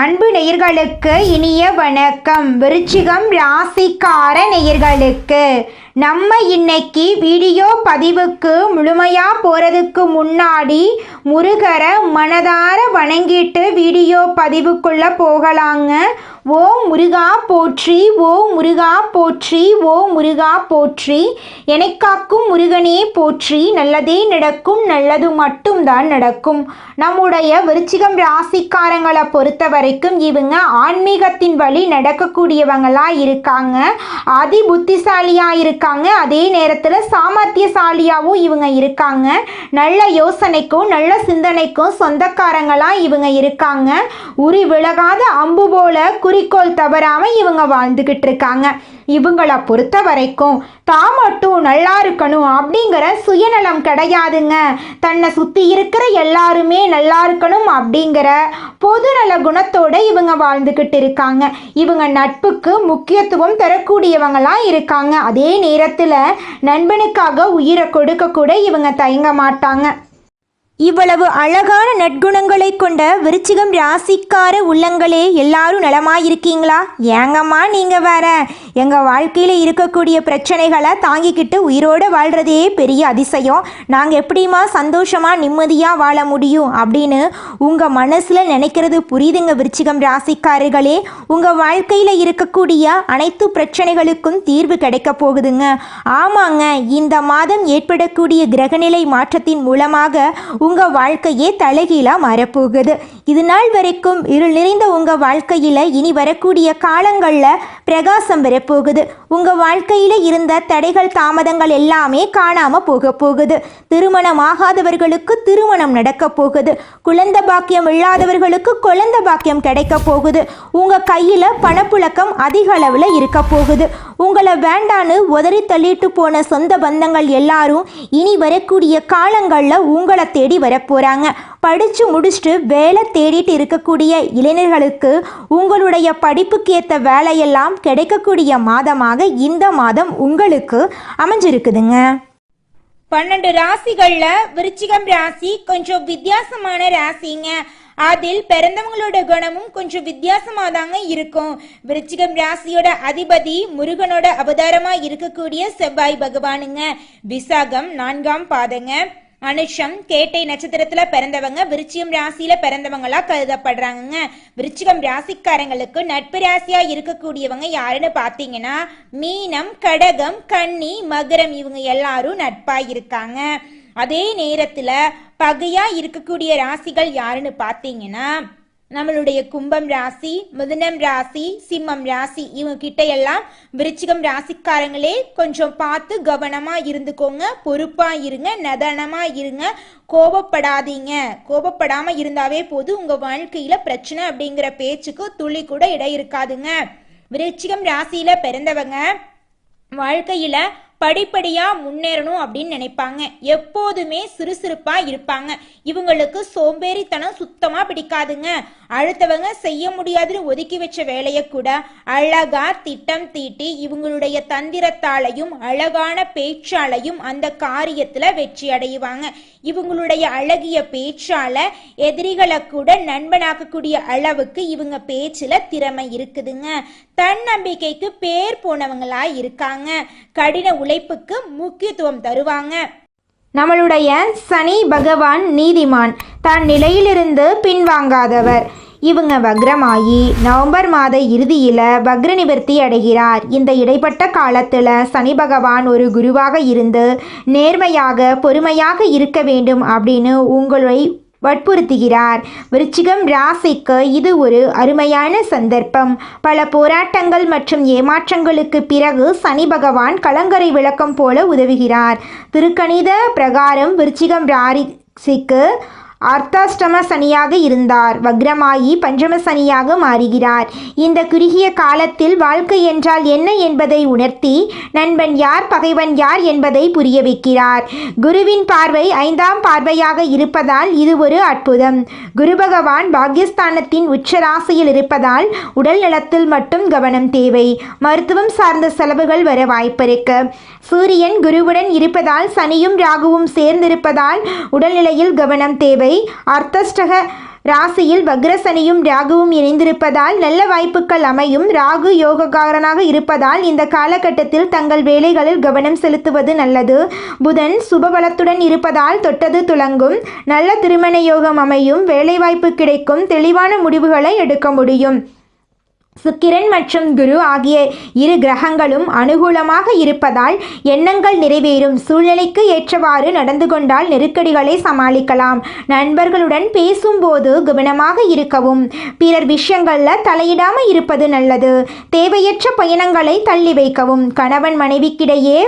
அன்பு நேயர்களுக்கு இனிய வணக்கம். விருச்சிகம் ராசிக்கார நேயர்களுக்கு நம்ம இன்னைக்கு வீடியோ பதிவுக்கு முழுமையாக போகிறதுக்கு முன்னாடி முருகரை மனதார வணங்கிட்டு வீடியோ பதிவுக்குள்ளே போகலாங்க. ஓ முருகா போற்றி, ஓ முருகா போற்றி, ஓ முருகா போற்றி, எனக்காக்கும் முருகனே போற்றி. நல்லதே நடக்கும், நல்லது மட்டும்தான் நடக்கும். நம்முடைய விருச்சிகம் ராசிக்காரங்களை பொறுத்த வரைக்கும் இவங்க ஆன்மீகத்தின் வழி நடக்கக்கூடியவங்களாக இருக்காங்க. அதி புத்திசாலியாக இருக்காங்க. அதே நேரத்தில் சாமர்த்தியசாலியாகவும் இவங்க இருக்காங்க. நல்ல யோசனைக்கும் நல்ல சிந்தனைக்கும் சொந்தக்காரங்களாக இவங்க இருக்காங்க. உரி விலகாத அம்பு போல குறிக்கோள் தவறாமல் இவங்க வாழ்ந்துக்கிட்டு இருக்காங்க. இவங்களை பொறுத்த வரைக்கும் தான் மட்டும் நல்லா இருக்கணும் அப்படிங்கிற சுயநலம் கிடையாதுங்க. தன்னை சுற்றி இருக்கிற எல்லாருமே நல்லா இருக்கணும் அப்படிங்கிற பொதுநல குணத்தோடு இவங்க வாழ்ந்துக்கிட்டு இருக்காங்க. இவங்க நட்புக்கு முக்கியத்துவம் தரக்கூடியவங்களாக இருக்காங்க. அதே நேரத்தில் நண்பனுக்காக உயிரை கொடுக்க கூட இவங்க தயங்க மாட்டாங்க. இவ்வளவு அழகான நற்குணங்களை கொண்ட விருச்சிகம் ராசிக்கார உள்ளங்களே, எல்லாரும் நலமாயிருக்கீங்களா? ஏங்கம்மா நீங்கள் வேற, எங்கள் வாழ்க்கையில் இருக்கக்கூடிய பிரச்சனைகளை தாங்கிக்கிட்டு உயிரோடு வாழ்கிறதே பெரிய அதிசயம். நாங்கள் எப்படிமா சந்தோஷமாக நிம்மதியாக வாழ முடியும் அப்படின்னு உங்கள் மனசில் நினைக்கிறது புரியுதுங்க விருச்சிகம் ராசிக்காரர்களே. உங்கள் வாழ்க்கையில் இருக்கக்கூடிய அனைத்து பிரச்சனைகளுக்கும் தீர்வு கிடைக்க போகுதுங்க. ஆமாங்க, இந்த மாதம் ஏற்படக்கூடிய கிரகநிலை மாற்றத்தின் மூலமாக உங்கள் வாழ்க்கையே தலைகீழாக மாறப்போகுது. இது நாள் வரைக்கும் இருள் நிறைந்த உங்கள் வாழ்க்கையில் இனி வரக்கூடிய காலங்களில் பிரகாசம் வரப்போகுது. உங்கள் வாழ்க்கையில் இருந்த தடைகள் தாமதங்கள் எல்லாமே காணாமல் போக போகுது. திருமணம் ஆகாதவர்களுக்கு திருமணம் நடக்க போகுது. குழந்தை பாக்கியம் இல்லாதவர்களுக்கு குழந்தை பாக்கியம் கிடைக்க போகுது. உங்கள் கையில் பணப்புழக்கம் அதிக அளவில் இருக்க போகுது. உங்களை வேண்டான்னு உதறி தள்ளிட்டு போன சொந்த பந்தங்கள் எல்லாரும் இனி வரக்கூடிய காலங்களில் உங்களை தேடி வரப்போகிறாங்க. படித்து முடிச்சுட்டு வேலை தேடிட்டு இருக்கக்கூடிய இளைஞர்களுக்கு உங்களுடைய படிப்புக்கு ஏற்ற வேலையெல்லாம் கிடைக்கக்கூடிய மாதமாக இந்த மாதம் உங்களுக்கு அமைஞ்சிருக்குதுங்க. 12 ராசிகள்ல விருச்சிகம் ராசி கொஞ்சம் வித்தியாசமான ராசிங்க. அதில் பிறந்தவங்களோட குணமும் கொஞ்சம் வித்தியாசமா தாங்க இருக்கும். விருச்சிகம் ராசியோட அதிபதி முருகனோட அவதாரமா இருக்கக்கூடிய செவ்வாய் பகவானுங்க. விசாகம் 4ஆம் பாதங்க. அனுஷம் கேட்டை நட்சத்திரத்துல பிறந்தவங்க விருச்சிகம் ராசியில பிறந்தவங்களா கருதப்படுறாங்க. விருச்சிகம் ராசிக்காரங்களுக்கு நட்பு ராசியா இருக்கக்கூடியவங்க யாருன்னு பாத்தீங்கன்னா மீனம், கடகம், கன்னி, மகரம், இவங்க எல்லாரும் நட்பா இருக்காங்க. அதே நேரத்துல பகையா இருக்கக்கூடிய ராசிகள் யாருன்னு பாத்தீங்கன்னா நம்மளுடைய கும்பம் ராசி, மிதுனம் ராசி, சிம்மம் ராசி, இவங்க கிட்ட எல்லாம் விருச்சிகம் ராசிக்காரங்களே கொஞ்சம் பார்த்து கவனமா இருந்துக்கோங்க. பொறுப்பா இருங்க, நிதானமா இருங்க, கோபப்படாதீங்க. கோபப்படாம இருந்தாவே போது உங்க வாழ்க்கையில பிரச்சனை அப்படிங்கிற பேச்சுக்கு துளி கூட இடம் இருக்காதுங்க. விருச்சிகம் ராசியில பிறந்தவங்க வாழ்க்கையில படிப்படியா முன்னேறணும் அப்படின்னு நினைப்பாங்க. எப்போதுமே சுறுசுறுப்பா இருப்பாங்க. இவங்களுக்கு சோம்பேறித்தனம் சுத்தமா பிடிக்காதுங்க. அடுத்தவங்க செய்ய முடியாதுன்னு ஒதுக்கி வச்ச வேலையை கூட அழகா திட்டம் தீட்டி இவங்களுடைய தந்திரத்தாலையும் அழகான பேச்சாலையும் அந்த காரியத்துல வெற்றி அடைவாங்க. இவங்களுடைய அழகிய பேச்சால எதிரிகளை கூட நண்பனாக்கக்கூடிய அளவுக்கு இவங்க பேச்சுல திறமை இருக்குதுங்க. தன்னம்பிக்கைக்கு பேர் போனவங்களா இருக்காங்க. கடின உழைப்புக்கு முக்கியத்துவம் தருவாங்க. நம்மளுடைய சனி பகவான் நீதிமான், தான் நிலையிலிருந்து பின்வாங்காதவர். இவங்க வக்ரமாகி நவம்பர் மாத இறுதியில் வக்ர நிவர்த்தி அடைகிறார். இந்த இடைப்பட்ட காலத்தில் சனி பகவான் ஒரு குருவாக இருந்து நேர்மையாக பொறுமையாக இருக்க வேண்டும் அப்படின்னு உங்களை வற்புறுத்துகிறார். விருச்சிகம் ராசிக்கு இது ஒரு அருமையான சந்தர்ப்பம். பல போராட்டங்கள் மற்றும் ஏமாற்றங்களுக்கு பிறகு சனி பகவான் கலங்கரை விளக்கம் போல உதவுகிறார். திருக்கணித பிரகாரம் விருச்சிகம் ராசிக்கு அர்த்தாஷ்டம சனியாக இருந்தார். வக்ரமாயி பஞ்சம சனியாக மாறுகிறார். இந்த குறுகிய காலத்தில் வாழ்க்கை என்றால் என்ன என்பதை உணர்த்தி நண்பன் யார் பகைவன் யார் என்பதை புரிய வைக்கிறார். குருவின் பார்வை 5ஆம் பார்வையாக இருப்பதால் இது ஒரு அற்புதம். குரு பகவான் பாக்யஸ்தானத்தின் உச்ச ராசியில் இருப்பதால் உடல் நலத்தில் மட்டும் கவனம் தேவை. மருத்துவம் சார்ந்த செலவுகள் வர வாய்ப்பிருக்கு. சூரியன் குருவுடன் இருப்பதால் சனியும் ராகுவும் சேர்ந்திருப்பதால் உடல்நிலையில் கவனம் தேவை. அர்த்தஷ்டக ராசியில் வக்ரசனியும் ராகுவும் இணைந்திருப்பதால் நல்ல வாய்ப்புகள் அமையும். ராகு யோகக்காரனாக இருப்பதால் இந்த காலகட்டத்தில் தங்கள் வேலைகளில் கவனம் செலுத்துவது நல்லது. புதன் சுபபலத்துடன் இருப்பதால் தொட்டது துலங்கும். நல்ல திருமண யோகம் அமையும். வேலைவாய்ப்பு கிடைக்கும். தெளிவான முடிவுகளை எடுக்க முடியும். சுக்கிரன் மற்றும் குரு ஆகிய இரு கிரகங்களும் அனுகூலமாக இருப்பதால் எண்ணங்கள் நிறைவேறும். சூழ்நிலைக்கு ஏற்றவாறு நடந்து கொண்டால் நெருக்கடிகளை சமாளிக்கலாம். நண்பர்களுடன் பேசும்போது கவனமாக இருக்கவும். பிறர் விஷயங்களில் தலையிடாமல் இருப்பது நல்லது. தேவையற்ற பயணங்களை தள்ளி வைக்கவும். கணவன் மனைவிக்கிடையே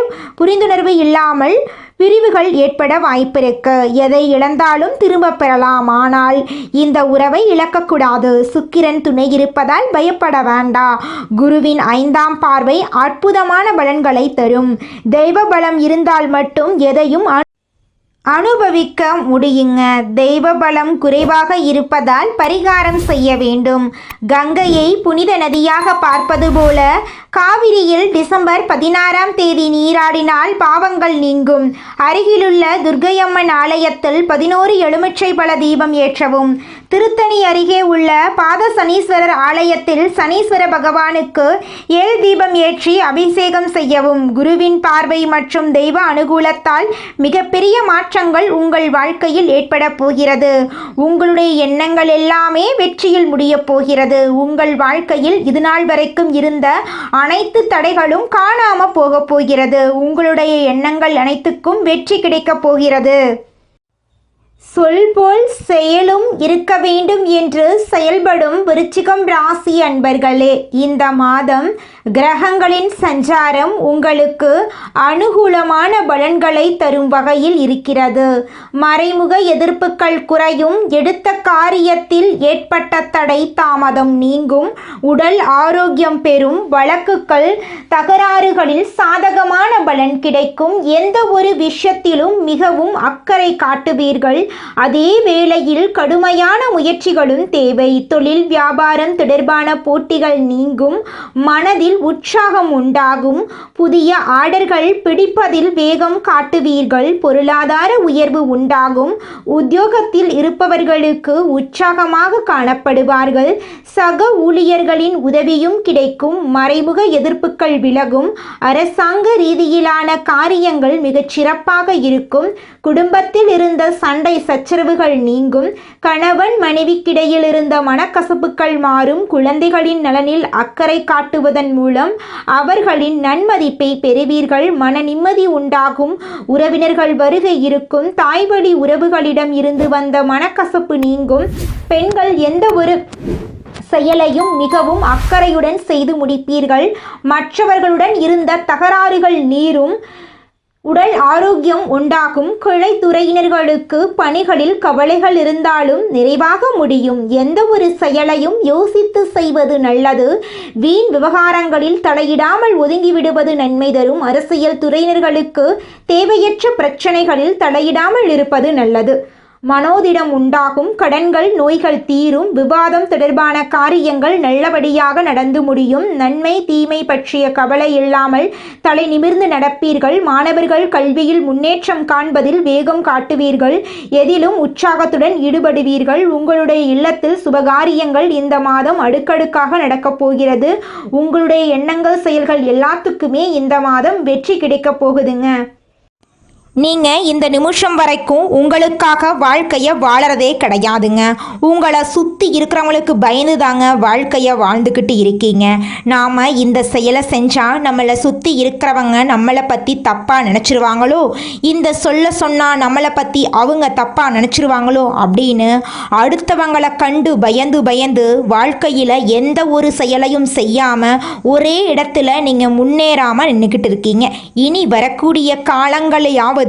புரிந்துணர்வு இல்லாமல் பிரிவுகள் ஏற்பட வாய்ப்பிருக்கு. எதை இழந்தாலும் திரும்ப பெறலாம். ஆனால் இந்த உறவை இழக்கக்கூடாது. சுக்கிரன் துணை இருப்பதால் பயப்பட வேண்டாம். குருவின் 5ஆம் பார்வை அற்புதமான பலன்களை தரும். தெய்வ பலம் இருந்தால் மட்டும் எதையும் அனுபவிக்க முடியுங்க. தெய்வ பலம் குறைவாக இருப்பதால் பரிகாரம் செய்ய வேண்டும். கங்கையை புனித நதியாக பார்ப்பது போல காவிரியில் டிசம்பர் 16ஆம் தேதி நீராடினால் பாவங்கள் நீங்கும். அருகிலுள்ள துர்க்கையம்மன் ஆலயத்தில் 11 எலுமிச்சை பழ தீபம் ஏற்றவும். திருத்தணி அருகே உள்ள பாத சனீஸ்வரர் ஆலயத்தில் சனீஸ்வர பகவானுக்கு 7 தீபம் ஏற்றி அபிஷேகம் செய்யவும். குருவின் பார்வை மற்றும் தெய்வ அனுகூலத்தால் மிகப்பெரிய மாற்றங்கள் உங்கள் வாழ்க்கையில் ஏற்பட போகிறது. உங்களுடைய எண்ணங்கள் எல்லாமே வெற்றியில் முடியப் போகிறது. உங்கள் வாழ்க்கையில் இதுநாள் வரைக்கும் இருந்த அனைத்து தடைகளும் காணாம போக போகிறது. உங்களுடைய எண்ணங்கள் அனைத்துக்கும் வெற்றி கிடைக்கப் போகிறது. சொல் போல் செயலும் இருக்க வேண்டும் என்று செயல்படும் விருச்சிகம் ராசி அன்பர்களே, இந்த மாதம் கிரகங்களின் சஞ்சாரம் உங்களுக்கு அனுகூலமான பலன்களை தரும் வகையில் இருக்கிறது. மறைமுக எதிர்ப்புகள் குறையும். எடுத்த காரியத்தில் ஏற்பட்ட தடை தாமதம் நீங்கும். உடல் ஆரோக்கியம் பெறும். வழக்குகள் தகராறுகளில் சாதகமான பலன் கிடைக்கும். எந்த ஒரு விஷயத்திலும் மிகவும் அக்கறை காட்டுவீர்கள். அதே வேளையில் கடுமையான முயற்சிகளும் தேவை. தொழில் வியாபாரம் தொடர்பான போட்டிகள் நீங்கும். மனதில் உற்சாகம் உண்டாகும். புதிய ஆர்டர்கள் பிடிப்பதில் வேகம் காட்டுவீர்கள். பொருளாதார உயர்வு உண்டாகும். உத்தியோகத்தில் இருப்பவர்களுக்கு உற்சாகமாக காணப்படுவார்கள். சக ஊழியர்களின் உதவியும் கிடைக்கும். மறைமுக எதிர்ப்புகள் விலகும். அரசாங்க ரீதியிலான காரியங்கள் மிகச் சிறப்பாக இருக்கும். குடும்பத்தில் இருந்த சண்டை சச்சரவுகள் நீங்கும். கணவன் மனைவிக்கிடையில் இருந்த மனக்கசப்புகள் மாறும். குழந்தைகளின் நலனில் அக்கறை காட்டுவதன் மூலம் அவர்களின் நன்மதிப்பை பெறுவீர்கள். மன நிம்மதி உண்டாகும். உறவினர்கள் வருகை இருக்கும். தாய்வழி உறவுகளிடம் இருந்து வந்த மனக்கசப்பு நீங்கும். பெண்கள் எந்த ஒரு செயலையும் மிகவும் அக்கறையுடன் செய்து முடிப்பீர்கள். மற்றவர்களுடன் இருந்த தகராறுகள் நீரும். உடல் ஆரோக்கியம் உண்டாகும். கிளைத்துறையினர்களுக்கு பணிகளில் கவலைகள் இருந்தாலும் நிறைவாக முடியும். எந்த ஒரு செயலையும் யோசித்து செய்வது நல்லது. வீண் விவகாரங்களில் தலையிடாமல் ஒதுங்கிவிடுவது நன்மை தரும். அரசியல் துறையினர்களுக்கு தேவையற்ற பிரச்சனைகளில் தலையிடாமல் இருப்பது நல்லது. மனோதிடம் உண்டாகும். கடன்கள் நோய்கள் தீரும். விவாதம் தொடர்பான காரியங்கள் நல்லபடியாக நடந்து முடியும். நன்மை தீமை பற்றிய கவலை இல்லாமல் தலை நிமிர்ந்து நடப்பீர்கள். மாணவர்கள் கல்வியில் முன்னேற்றம் காண்பதில் வேகம் காட்டுவீர்கள். எதிலும் உற்சாகத்துடன் ஈடுபடுவீர்கள். உங்களுடைய இல்லத்தில் சுபகாரியங்கள் இந்த மாதம் அடுக்கடுக்காக நடக்கப் போகிறது. உங்களுடைய எண்ணங்கள் செயல்கள் எல்லாத்துக்குமே இந்த மாதம் வெற்றி கிடைக்கப் போகுதுங்க. நீங்கள் இந்த நிமிஷம் வரைக்கும் உங்களுக்காக வாழ்க்கையை வாழறதே கிடையாதுங்க. உங்களை சுற்றி இருக்கிறவங்களுக்கு பயந்து தாங்க வாழ்க்கையை வாழ்ந்துக்கிட்டு இருக்கீங்க. நாம் இந்த செயலை செஞ்சால் நம்மளை சுற்றி இருக்கிறவங்க நம்மளை பற்றி தப்பாக நினச்சிருவாங்களோ, இந்த சொல்ல சொன்னால் நம்மளை பற்றி அவங்க தப்பாக நினச்சிருவாங்களோ அப்படின்னு அடுத்தவங்களை கண்டு பயந்து பயந்து வாழ்க்கையில் எந்த ஒரு செயலையும் செய்யாமல் ஒரே இடத்துல நீங்கள் முன்னேறாமல் நின்றுக்கிட்டு இருக்கீங்க. இனி வரக்கூடிய காலங்களையாவது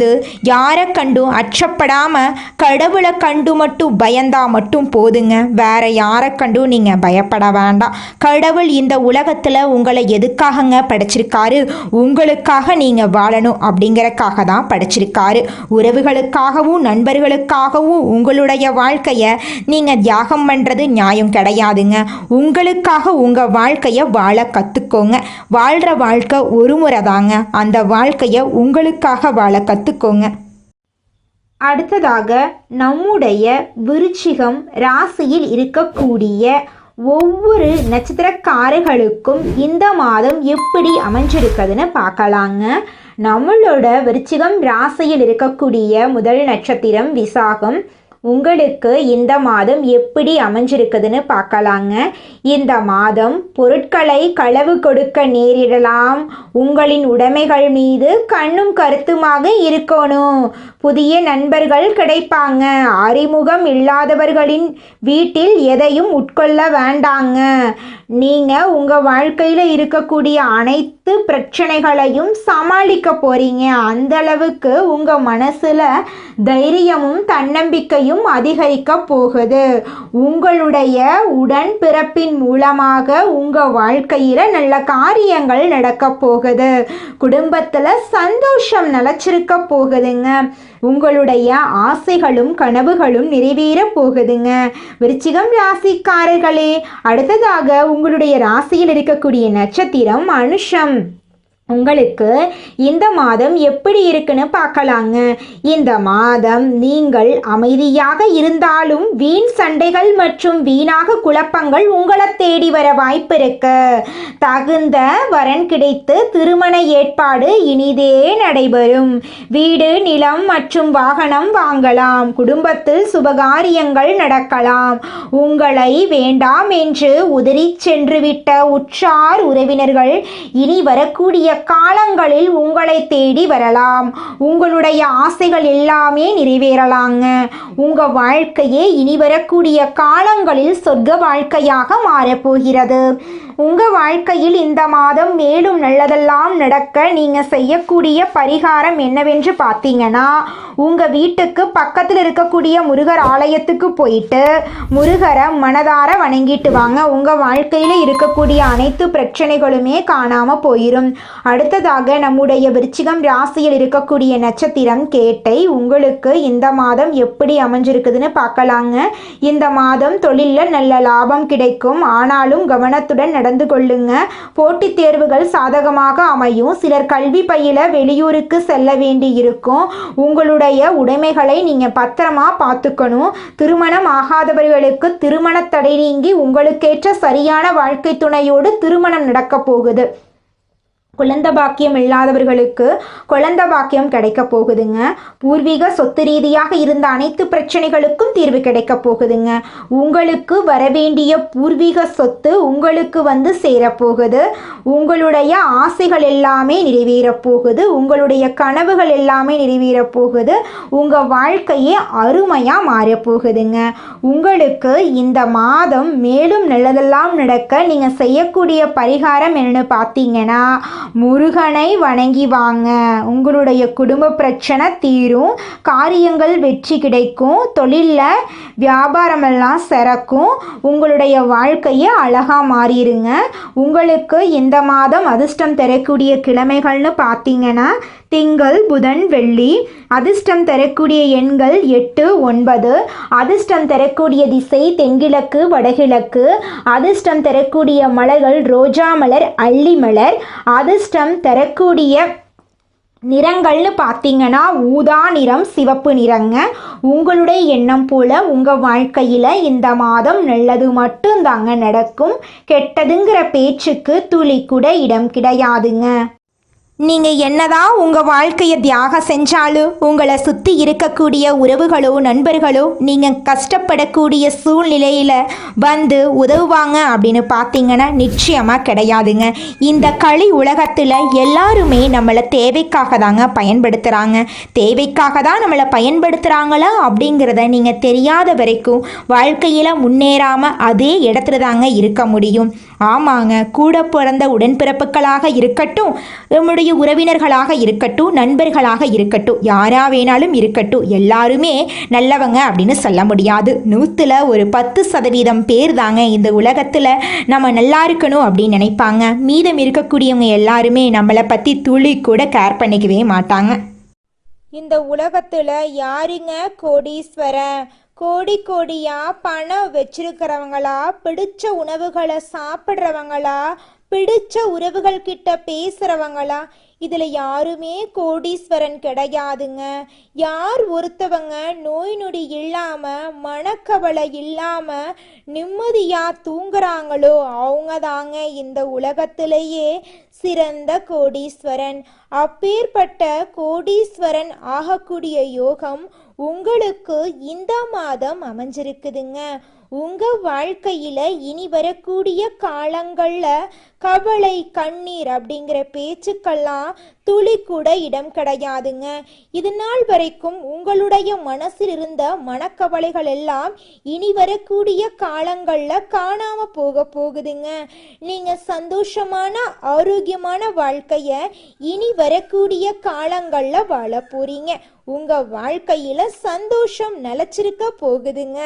யாரை கண்டும் அச்சப்படாம கடவுளை கண்டு மட்டும் பயந்தா மட்டும் போதுங்க. வேற யாரை கண்டும் நீங்க பயப்பட வேண்டாம். கடவுள் இந்த உலகத்துல உங்களை எதுக்காகங்க படைச்சிருக்காரு? உங்களுக்காக நீங்க வாழணும் அப்படிங்கறக்காக தான் படைச்சிருக்காரு. உறவுகளுக்காகவும் நண்பர்களுக்காகவும் உங்களுடைய வாழ்க்கைய நீங்க தியாகம் பண்றது நியாயம் கிடையாதுங்க. உங்களுக்காக உங்க வாழ்க்கைய வாழ கத்துக்கோங்க. வாழ்ற வாழ்க்கை ஒரு முறை தாங்க. அந்த வாழ்க்கைய உங்களுக்காக வாழ கத்துக்கோங்க. அடுத்ததாக நம்முடைய விருச்சிகம் ராசியில் இருக்கக்கூடிய ஒவ்வொரு நட்சத்திரக்காரர்களுக்கும் இந்த மாதம் எப்படி அமைஞ்சிருக்குதுன்னு பார்க்கலாங்க. நம்மளோட விருச்சிகம் ராசியில் இருக்கக்கூடிய முதல் நட்சத்திரம் விசாகம். உங்களுக்கு இந்த மாதம் எப்படி அமைஞ்சிருக்குதுன்னு பார்க்கலாங்க. இந்த மாதம் பொருட்களை களவு கொடுக்க நேரிடலாம். உங்களின் உடைமைகள் மீது கண்ணும் கருத்துமாக இருக்கணும். புதிய நண்பர்கள் கிடைப்பாங்க. அறிமுகம் இல்லாதவர்களின் வீட்டில் எதையும் உட்கொள்ள வேண்டாங்க. நீங்கள் உங்கள் வாழ்க்கையில் இருக்கக்கூடிய அனைத்து பிரச்சனைகளையும் சமாளிக்க போகிறீங்க. அந்த அளவுக்கு உங்கள் மனசில் தைரியமும் தன்னம்பிக்கையும் அதிகரிக்க போகுது. உங்களுடைய உடன்பிறப்பின் மூலமாக உங்கள் வாழ்க்கையில் நல்ல காரியங்கள் நடக்க போகுது. குடும்பத்தில் சந்தோஷம் நிலச்சிருக்க போகுதுங்க. உங்களுடைய ஆசைகளும் கனவுகளும் நிறைவேற போகுதுங்க. விருச்சிகம் ராசிக்காரர்களே, அடுத்ததாக உங்களுடைய ராசியில் இருக்கக்கூடிய நட்சத்திரம் அனுஷம். உங்களுக்கு இந்த மாதம் எப்படி இருக்குன்னு பார்க்கலாங்க. இந்த மாதம் நீங்கள் அமைதியாக இருந்தாலும் வீண் சண்டைகள் மற்றும் வீணாக குழப்பங்கள் உங்களை தேடி வர வாய்ப்பு இருக்கு. தகுந்த வரன் கிடைத்து திருமண ஏற்பாடு இனிதே நடைபெறும். வீடு, நிலம் மற்றும் வாகனம் வாங்கலாம். குடும்பத்தில் சுபகாரியங்கள் நடக்கலாம். உங்களை வேண்டாம் என்று உதறி சென்றுவிட்ட உற்றார் உறவினர்கள் இனி வரக்கூடிய காலங்களில் உங்களை தேடி வரலாம். உங்களுடைய ஆசைகள் எல்லாமே நிறைவேறலாங்க. உங்க வாழ்க்கையே இனி வரக்கூடிய காலங்களில் சொர்க்க வாழ்க்கையாக மாறப்போகிறது. உங்க வாழ்க்கையில் இந்த மாதம் மேலும் நல்லதெல்லாம் நடக்க நீங்க செய்யக்கூடிய பரிகாரம் என்னவென்று பார்த்தீங்கன்னா, உங்க வீட்டுக்கு பக்கத்தில் இருக்கக்கூடிய முருகர் ஆலயத்துக்கு போயிட்டு முருகரை மனதார வணங்கிட்டு வாங்க. உங்க வாழ்க்கையில இருக்கக்கூடிய அனைத்து பிரச்சனைகளுமே காணாம போயிடும். அடுத்ததாக நம்முடைய விருச்சிகம் ராசியில் இருக்கக்கூடிய நட்சத்திரம் கேட்டை. உங்களுக்கு இந்த மாதம் எப்படி அமைஞ்சிருக்குதுன்னு பார்க்கலாங்க. இந்த மாதம் தொழிலில் நல்ல லாபம் கிடைக்கும். ஆனாலும் கவனத்துடன் நடந்து கொள்ளுங்க. போட்டித் தேர்வுகள் சாதகமாக அமையும். சிலர் கல்வி பயில வெளியூருக்கு செல்ல வேண்டி இருக்கும். உங்களுடைய உடைமைகளை நீங்க பத்திரமா பார்த்துக்கணும். திருமணம் ஆகாதவர்களுக்கு திருமண தடை நீங்கி உங்களுக்கேற்ற சரியான வாழ்க்கை துணையோடு திருமணம் நடக்க போகுது. குழந்தை பாக்கியம் இல்லாதவர்களுக்கு குழந்தை பாக்கியம் கிடைக்க போகுதுங்க. பூர்வீக சொத்து ரீதியாக இருந்த அனைத்து பிரச்சனைகளுக்கும் தீர்வு கிடைக்க போகுதுங்க. உங்களுக்கு வரவேண்டிய பூர்வீக சொத்து உங்களுக்கு வந்து சேரப்போகுது. உங்களுடைய ஆசைகள் எல்லாமே நிறைவேறப் போகுது. உங்களுடைய கனவுகள் எல்லாமே நிறைவேறப் போகுது. உங்கள் வாழ்க்கையே அருமையாக மாறப்போகுதுங்க. உங்களுக்கு இந்த மாதம் மேலும் நல்லதெல்லாம் நடக்க நீங்கள் செய்யக்கூடிய பரிகாரம் என்னன்னு பார்த்தீங்கன்னா, முருகனை வணங்கி வாங்க. உங்களுடைய குடும்ப பிரச்சனை தீரும். காரியங்கள் வெற்றி கிடைக்கும். தொழிலில் வியாபாரமெல்லாம் சிறக்கும். உங்களுடைய வாழ்க்கையை அழகாக மாறிடுங்க. உங்களுக்கு இந்த மாதம் அதிர்ஷ்டம் தரக்கூடிய கிழமைகள்னு பார்த்தீங்கன்னா, திங்கள், புதன், வெள்ளி. அதிர்ஷ்டம் தரக்கூடிய எண்கள் 8, 9. அதிர்ஷ்டம் தரக்கூடிய திசை தென்கிழக்கு, வடகிழக்கு. அதிர்ஷ்டம் தரக்கூடிய மலர்கள் ரோஜா மலர், அல்லி மலர். அதிர்ஷ்டம் தரக்கூடிய நிறங்கள்னு பார்த்தீங்கன்னா ஊதா நிறம், சிவப்பு நிறங்க. உங்களுடைய எண்ணம் போல உங்கள் வாழ்க்கையில் இந்த மாதம் நல்லது மட்டும்தாங்க நடக்கும். கெட்டதுங்கிற பேச்சுக்கு துளி கூட இடம் கிடையாதுங்க. நீங்கள் என்னதான் உங்கள் வாழ்க்கையை தியாகம் செஞ்சாலும் உங்களை சுற்றி இருக்கக்கூடிய உறவுகளோ நண்பர்களோ நீங்கள் கஷ்டப்படக்கூடிய சூழ்நிலையில் வந்து உதவுவாங்க அப்படின்னு பார்த்தீங்கன்னா நிச்சயமாக கிடையாதுங்க. இந்த களி உலகத்தில் எல்லாருமே நம்மளை தேவைக்காக தாங்க பயன்படுத்துகிறாங்க. தேவைக்காக தான் நம்மளை பயன்படுத்துகிறாங்களா அப்படிங்கிறத நீங்கள் தெரியாத வரைக்கும் வாழ்க்கையில் முன்னேறாமல் அதே இடத்துல தாங்க இருக்க முடியும். ஆமாங்க, கூட பிறந்த உடன்பிறப்புகளாக இருக்கட்டும், நம்முடைய உறவினர்களாக இருக்கட்டும், நண்பர்களாக இருக்கட்டும், யாரா வேணாலும் இருக்கட்டும், எல்லாருமே நல்லவங்க அப்படின்னு சொல்ல முடியாது. 100ல் ஒரு 10% பேர் தாங்க இந்த உலகத்தில் நம்ம நல்லா இருக்கணும் அப்படின்னு நினைப்பாங்க. மீதம் இருக்கக்கூடியவங்க எல்லாருமே நம்மளை பற்றி துளி கூட கேர் பண்ணிக்கவே மாட்டாங்க. இந்த உலகத்துல யாருங்க கோடீஸ்வரன்? கோடி கோடியா பணம் வச்சிருக்கிறவங்களா, பிடிச்ச உணவுகளை சாப்பிட்றவங்களா, பிடிச்ச உறவுகள் கிட்ட பேசுறவங்களா, இதுல யாருமே கோடீஸ்வரன் கிடையாதுங்க. யார் ஒருத்தவங்க நோய் நொடி இல்லாம மனக்கவலை இல்லாம நிம்மதியா தூங்குறாங்களோ அவங்க தாங்க இந்த உலகத்திலேயே சிறந்த கோடீஸ்வரன். அப்பேற்பட்ட கோடீஸ்வரன் ஆகக்கூடிய யோகம் உங்களுக்கு இந்த மாதம் அமைஞ்சிருக்குதுங்க. உங்க வாழ்க்கையில இனி வரக்கூடிய காலங்கள்ல கவலை கண்ணீர் அப்படிங்கிற பேச்சுக்கெல்லாம் துளி கூட இடம் கிடையாதுங்க. இது நாள் வரைக்கும் உங்களுடைய மனசில் இருந்த மனக்கவலைகள் எல்லாம் இனி வரக்கூடிய காலங்கள்ல காணாம போகுதுங்க. நீங்க சந்தோஷமான ஆரோக்கியமான வாழ்க்கைய இனி வரக்கூடிய காலங்கள்ல வாழ போறீங்க. உங்க வாழ்க்கையில சந்தோஷம் நிலைச்சிருக்க போகுதுங்க.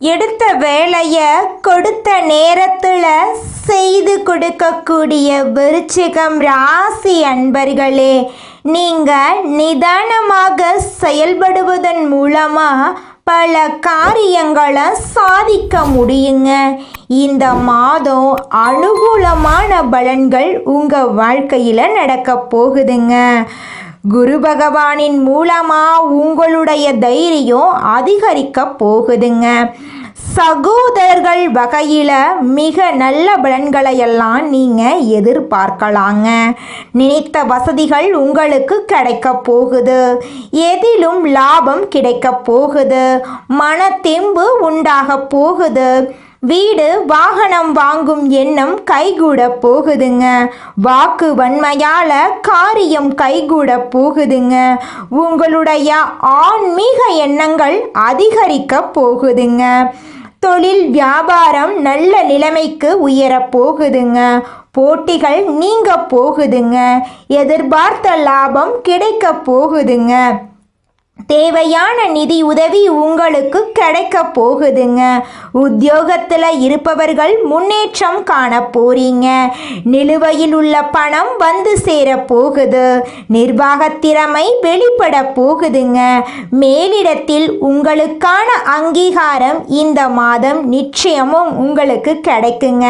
எடுத்த வேலைய கொடுத்த நேரத்துல செய்து கொடுக்கக்கூடிய விருச்சிகம் ராசி அன்பர்களே, நீங்க நிதானமாக செயல்படுவதன் மூலமா பல காரியங்களை சாதிக்க முடியுங்க. இந்த மாதம் அனுகூலமான பலன்கள் உங்க வாழ்க்கையில நடக்க போகுதுங்க. குரு பகவானின் மூலமா உங்களுடைய தைரியம் அதிகரிக்க போகுதுங்க. சகோதரர்கள் வகையில மிக நல்ல பலன்களை எல்லாம் நீங்க எதிர்பார்க்கலாங்க. நினைத்த வசதிகள் உங்களுக்கு கிடைக்க போகுது. எதிலும் லாபம் கிடைக்க போகுது. மனத்தெம்பு உண்டாக போகுது. வீடு வாகனம் வாங்கும் எண்ணம் கைகூட போகுதுங்க. வாக்கு வன்மையால காரியம் கைகூட போகுதுங்க. உங்களுடைய ஆன்மீக எண்ணங்கள் அதிகரிக்க போகுதுங்க. தொழில் வியாபாரம் நல்ல நிலைமைக்கு உயர போகுதுங்க. போட்டிகள் நீங்க போகுதுங்க. எதிர்பார்த்த லாபம் கிடைக்க போகுதுங்க. தேவையான நிதி உதவி உங்களுக்கு கிடைக்க போகுதுங்க. உத்தியோகத்தில் இருப்பவர்கள் முன்னேற்றம் காண போறீங்க. நிலுவையில் உள்ள பணம் வந்து சேர போகுது. நிர்வாக திறமை வெளிப்பட போகுதுங்க. மேலிடத்தில் உங்களுக்கான அங்கீகாரம் இந்த மாதம் நிச்சயமும் உங்களுக்கு கிடைக்குங்க.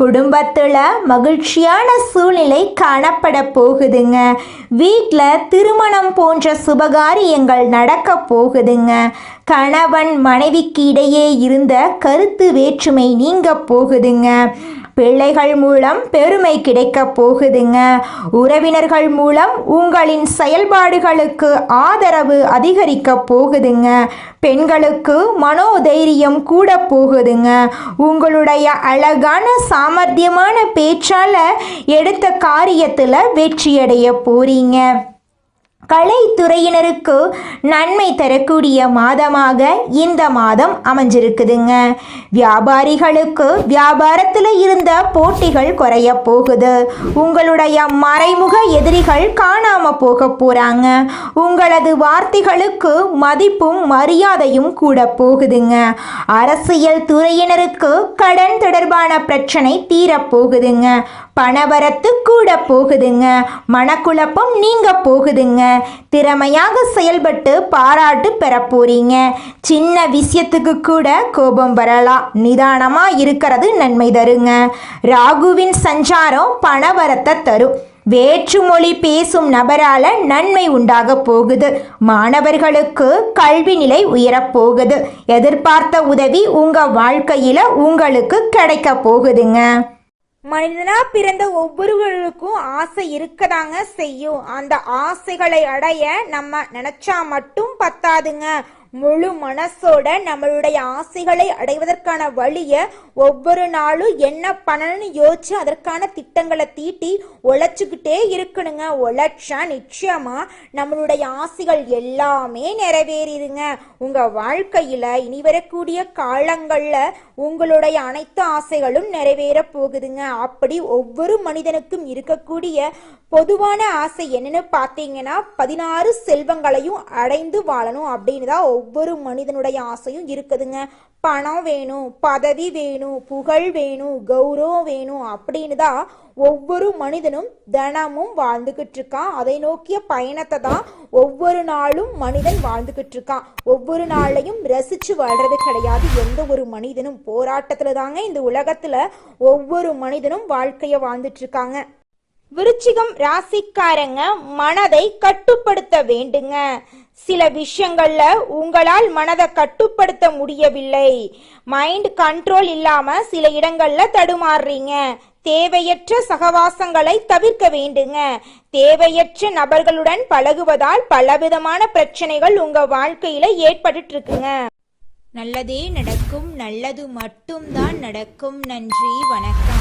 குடும்பத்தில் மகிழ்ச்சியான சூழ்நிலை காணப்பட போகுதுங்க. வீட்டில் திருமணம் போன்ற சுபகாரியங்கள் நடக்க போகுதுங்க. கணவன் மனைவிக்கு இடையே இருந்த கருத்து வேற்றுமை நீங்க போகுதுங்க. பிள்ளைகள் மூலம் பெருமை கிடைக்க போகுதுங்க. உறவினர்கள் மூலம் உங்களின் செயல்பாடுகளுக்கு ஆதரவு அதிகரிக்க போகுதுங்க. பெண்களுக்கு மனோதைரியம் கூட போகுதுங்க. உங்களுடைய அழகான சாமர்த்தியமான பேச்சால எடுத்த காரியத்தில் வெற்றியடைய போறீங்க. கலைத்துறையினருக்கு நன்மை தரக்கூடிய மாதமாக இந்த மாதம் அமைஞ்சிருக்குதுங்க. வியாபாரிகளுக்கு வியாபாரத்தில் இருந்த போட்டிகள் குறைய போகுது. உங்களுடைய மறைமுக எதிரிகள் காணாம போக போறாங்க. உங்களது வார்த்தைகளுக்கு மதிப்பும் மரியாதையும் கூட போகுதுங்க. அரசியல் துறையினருக்கு கடன் தொடர்பான பிரச்சனை தீரப்போகுதுங்க. பணவரத்து கூட போகுதுங்க. மனக்குழப்பம் நீங்க போகுதுங்க. திறமையாக செயல்பட்டு பாராட்டு பெற போறீங்க. சின்ன விஷயத்துக்கு கூட கோபம் வரலாம். நிதானமா இருக்கிறது நன்மை தருங்க. ராகுவின் சஞ்சாரம் பணவரத்தை தரும். வேற்றுமொழி பேசும் நபரால நன்மை உண்டாக போகுது. மாணவர்களுக்கு கல்வி நிலை உயரப்போகுது. எதிர்பார்த்த உதவி உங்க வாழ்க்கையில உங்களுக்கு கிடைக்க போகுதுங்க. மனிதனா பிறந்த ஒவ்வொருவருக்கும் ஆசை இருக்கதாங்க செய்யும். அந்த ஆசைகளை அடைய நம்ம நினைச்சா மட்டும் பத்தாதுங்க. முழு மனசோட நம்மளுடைய ஆசைகளை அடைவதற்கான வழிய ஒவ்வொரு நாளும் என்ன பண்ணணும்னு யோசிச்சு அதற்கான திட்டங்களை தீட்டி உழைச்சுக்கிட்டே இருக்கணுங்க. உழைச்சா நிச்சயமா நம்மளுடைய ஆசைகள் எல்லாமே நிறைவேறிடுங்க. உங்க வாழ்க்கையில இனி வரக்கூடிய காலங்கள்ல உங்களுடைய அனைத்து ஆசைகளும் நிறைவேற போகுதுங்க. அப்படி ஒவ்வொரு மனிதனுக்கும் இருக்கக்கூடிய பொதுவான ஆசை என்னன்னு பார்த்தீங்கன்னா 16 செல்வங்களையும் அடைந்து வாழணும் அப்படின்னு தான் ஒவ்வொரு மனிதனுடைய ஆசையும் இருக்குதுங்க. பணம் வேணும், பதவி வேணும், புகழ் வேணும், கௌரவம் வேணும் அப்படின்னு தான் ஒவ்வொரு மனிதனும் தினமும் வாழ்ந்துகிட்டு இருக்கான். அதை நோக்கிய பயணத்தை தான் ஒவ்வொரு நாளும் மனிதன் வாழ்ந்துகிட்டு இருக்கான். ஒவ்வொரு நாளையும் ரசிச்சு வாழ்றது கிடையாது எந்த ஒரு மனிதனும். போராட்டத்துல தாங்க இந்த உலகத்துல ஒவ்வொரு மனிதனும் வாழ்க்கைய வாழ்ந்துட்டு இருக்காங்க. விருச்சிகம் ராசிக்காரங்க மனதை கட்டுப்படுத்த வேண்டுங்க. சில விஷயங்கள்ல உங்களால் மனதை கட்டுப்படுத்த முடியவில்லை. மைண்ட் கண்ட்ரோல் இல்லாம சில இடங்கள்ல தடுமாறுறீங்க. தேவையற்ற சகவாசங்களை தவிர்க்க வேண்டுங்க. தேவையற்ற நபர்களுடன் பழகுவதால் பலவிதமான பிரச்சனைகள் உங்க வாழ்க்கையில ஏற்பட்டு இருக்குங்க. நல்லதே நடக்கும், நல்லது மட்டும்தான் நடக்கும். நன்றி, வணக்கம்.